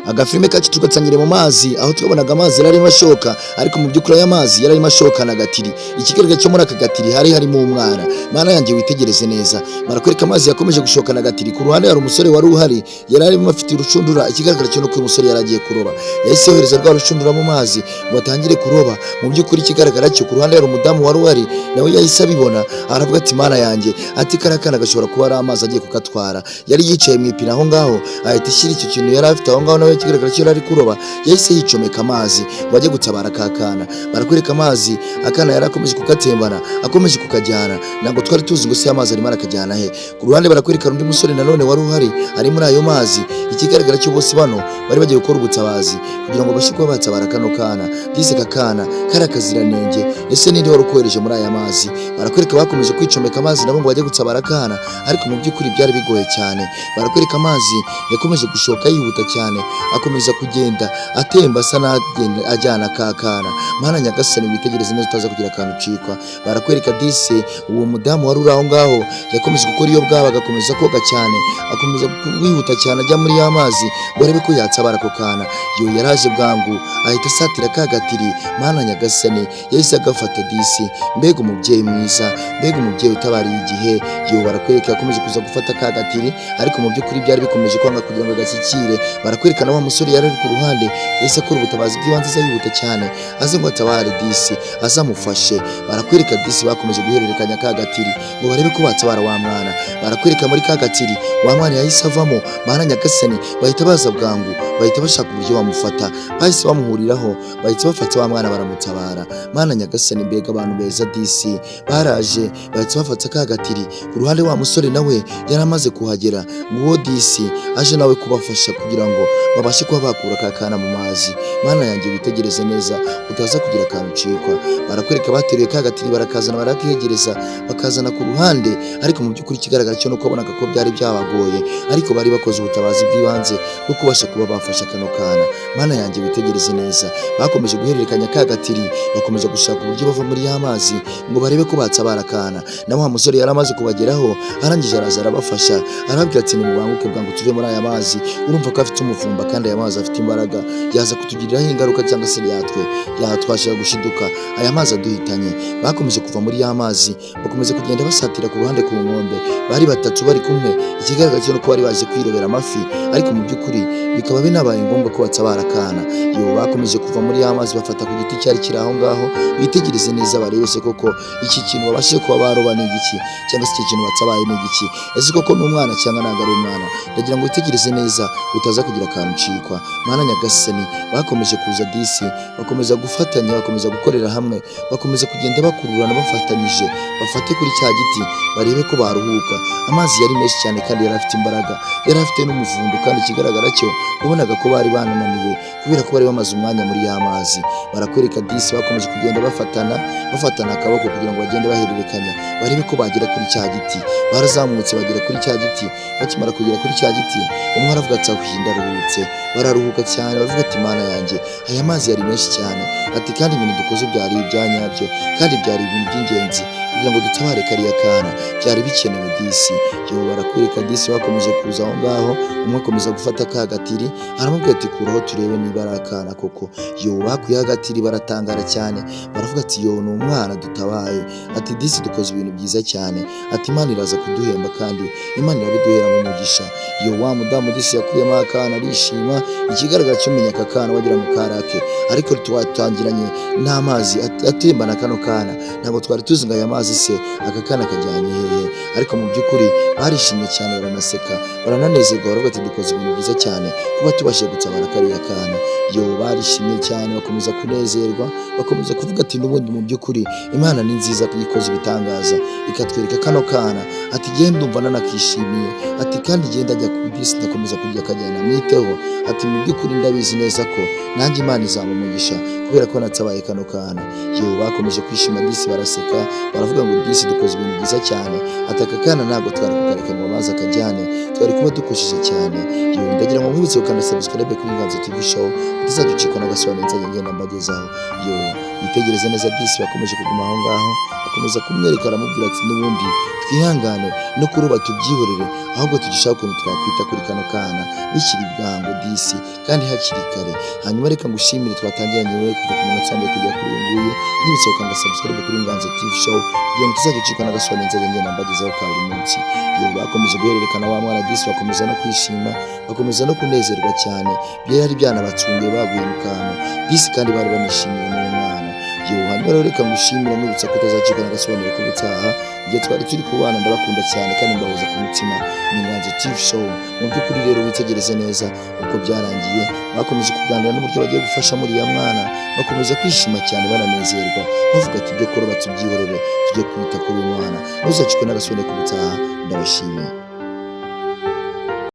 agafilme kacu tugatsangire mu mazi aho twabonaga amazi yararimo ashoka ariko mu by'ukuri aya mazi yararimo ashoka na gatiri. Ikigaragara cyo muri aka gatiri harimo umwana. Mana yanjye witegereze neza, barakwereka amazi yakomeje gushoka na gatiri. Ku ruhande hari umusore wari uhari yararimo afite urushundura. Ikigaragara cyo nuko uyu musore yaragiye kuroba, yahise yohereza rwa rushundura mu mazi ngo atangire kuroba. Mu by'ukuri ikigaragara cyo ku ruhande hari umudamu wari uhari nawe yahise abibona, aravuga ati mana yanjye, ati karakana gashobora kuba ari amazi agiye kukatwara. Yari yicaye mu ipine aho ngaho, ahita ashyira icyo kintu yari afite aho ngaho, nawe ikigaragara cyo yari kuroba yahise yicomeka amazi ngo ajye gutabara kakana. Barakwereka amazi akana yari akomeje kukatembana, akomeje kukajyana, ntabwo twari tuzi ngo se amazi arimo arakajyana he. Ku ruhande barakwereka undi musore nanone wari uhari ari muri ayo mazi. Ikigaragara cyo bose bano bari bagiye gukora ubutabazi kugira ngo bashe kuba batabara kano kana. Dise kakana kari akaziranenge, ese ninde wari ukohereje muri aya mazi? Barakwereka bakomeje kwicomeka amazi nabo ngo bajye gutabara kana, ariko mu by'ukuri byari bigoye cyane. Barakwereka amazi yakomeje gushoka yihuta cyane, akomeza kugenda atemba asa n'agenda ajyana kakana. Mana nyagasani witegereze neza utaza kugira akantu ucikwa. Barakwereka dise uwo mudamu wari uri aho ngaho yakomeje gukora iyo bwaba, agakomeza koga cyane, akomeza kwihuta cyane ajya muri ya mazi ngo arebe ko yatabara ako kana. Yo yaraje bwangu ahita asatira kagatiri. Mana nyagasani yahise agafata disi. Mbega umubyeyi mwiza, mbega umubyeyi utabariye igihe. Yo barakwereka yakomeje kuza gufata kagatiri, ariko mu by'ukuri byari bikomeje kwanga kugira ngo agashyikire. Barakwerekana wa musore yari ari ku ruhande yahise akora ubutabazi bw'ibanze aza yihuta cyane aze ngo atabare disi, azamufashe. Barakwereka disi bakomeje guhererekanya kagatiri ngo barebe ko batabara wa mwana. Barakwereka muri kagatiri wa mwana yahise avamo. Mana nyagasani bahita baza bwangu, bahita bashaka uburyo bamufata, bahise bamuhuriraho, bahita bafata wa mwana baramutabara. Mana nyagasani mbega abantu beza disi baraje bahita bafata kagatiri. Ku ruhande wa musore nawe yari amaze kuhagera ngo uwo disi aje nawe kubafasha kugira ngo babashe kuba bakura kakana mu mazi. Mana yanjye witegereze neza utaza kugira akantu ucikwa. Barakwereka bateruye kagatiri barakazana barakihegereza bakazana ku ruhande, ariko mu by'ukuri ikigaragara cyo nuko bonaga ko byari byabagoye, ariko bari bakoze ubutabazi bw'ibanze bwo kubasha kuba bafasha kano kana. Mana yanjye witegereze neza bakomeje guhererekanya kagatiri, bakomeje gushaka uburyo bava muri ya mazi ngo barebe ko batabara kana. Na wa musore yari amaze kubageraho arangije araza arabafasha, arababwira ati nimubanguke bwangu tuve muri aya mazi. Urumva ko afite umuvumba kandi aya mazi afite imbaraga, yaza kutugiriraho ingaruka cyangwa se yatwashira gushiduka. Aya mazi aduhitanye. Bakomeje kuva muri ya mazi bakomeza kugenda basatira ku ruhande ku nkombe, bari batatu bari kumwe. Ikigaragara cyo nuko bari baje kwirobera amafi, ariko mu by'ukuri bikaba binabaye ngombwa ko batabara kana. Yo bakomeje kuva muri ya mazi bafata ku giti cyari kiri aho ngaho, bitegereze neza barebe se koko iki kintu babashe kuba baroba ni igiki, cyangwa se iki kintu batabaye ni igiki. Ese koko ni umwana cyangwa ntabwo ari umwana? Ndagira ngo witegereze neza utaza kugira akantu ucikwa. Mana nyagasani bakomeje kuza disi, bakomeza gufatanya, bakomeza gukorera hamwe, bakomeza kugenda bakururana bafatanyije, bafate kuri cya giti barebe ko baruhuka. Amazi yari menshi cyane kandi yari afite imbaraga, yari afite n'umuvundo, kandi ikigaragara cyo ubonaga ko bari banananiwe kubera ko bari bamaze umwanya muri ya mazi. Barakwereka disi bakomeje kugenda bafatana akaboko kugira ngo bagende bahererekanya barebe ko bagera kuri cya giti. Barazamutse bagera kuri cya giti, bakimara kugera kuri cya giti umwe aravuga ati ndaruhutse. Bararuhuka cyane bavuga ati mana yanjye aya mazi yari menshi cyane, ati kandi ibintu dukoze byari ibyanyabyo kandi byari ibintu by'ingenzi kugira ngo dutabare kariya kana, byari bikenewe disi. Yo barakwereka disi bakomeje kuza aho ngaho, umwe akomeza gufata kagatiri aramubwira ati kuraho turebe niba ari akana koko. Yo bakuye agatiri baratangara cyane baravuga ati yo ni umwana dutabaye, ati disi dukoze ibintu byiza cyane, ati Imana iraza kuduhemba kandi Imana irabiduhera mu mugisha. Yo wa mudamu disi yakuyemo akana arishima. Ikigaragara cyo menya aka kana wagira ngo karake, ariko twatangiranye n'amazi atembana kano kana, ntabwo twari tuzi ngo aya mazi se aka kana kajyanye hehe. Ariko mu by'ukuri barishimye cyane, baranaseka barananezerwa, baravuga ati dukoze ibintu byiza cyane kuba tubashije gutabara kariya kana. Yo barishimye cyane bakomeza kunezerwa, bakomeza kuvuga ati n'ubundi mu by'ukuri Imana ni nziza ikoze ibitangaza ikatwereka kano kana. Ati genda ndumva nanakishimiye, ati kandi genda ajya ku disi ndakomeza kujya kajyana mwiteho. Ati mu by'ukuri ndabizi neza ko nanjye Imana izamumugisha kubera ko natabaye kano kana. Yo bakomeje kwishima disi baraseka baravuga ngo disi dukoze ibintu byiza cyane, ati aka kana ntabwo twari kukareka ngo amazi akajyane, twari kuba dukojeje cyane. Yo ndagira ngo mwibutse gukanda subscribe kuri Inganzo TV show utazaducikwa n'agasobanuro nzajya ngenda mbagezaho. Yo witegereze neza disi bakomeje kuguma aho ngaho, akomeza kumwereka aramubwira ati n'ubundi twihangane no kuroba tubyihorere, ahubwo tugishaka ukuntu twakwita kuri kano kana bikiri bwangu disi kandi hakiri kare. Hanyuma reka ngushimire twatangiranye wowe kuva ku munota wa mbere kugera kuri uyu nguyu, nibutse gukanda subscribe kuri Inganzo TV show kugira ngo tuzajya ducikwa n'agasobanuro nzajya ngenda mbagezaho ka buri munsi. Yewe bakomeje guhererekana wa mwana disi, bakomeza no kwishima, bakomeza no kunezerwa cyane, byari byanabatunguye baguye mu kantu disi kandi bari banishimiye n'uwo mwana. Yewe hanyuma rero reka ngushimire nibutse ko utazacikwa n'agasobanuro k'ubutaha, igihe twari turi kubana ndabakunda cyane kandi mbahoza ku mutima. Ni Inganzo TV show. Mu by'ukuri rero witegereze neza uko byarangiye, bakomeje kuganira n'uburyo bagiye gufasha muri ya mwana, bakomeza kwishima cyane bananezerwa bavuga ati ibyo kuroba tubyihorere tujye kwita kuri uyu mwana, ntuzacikwe n'agasobanuro k'ubutaha. Ndabashimiye.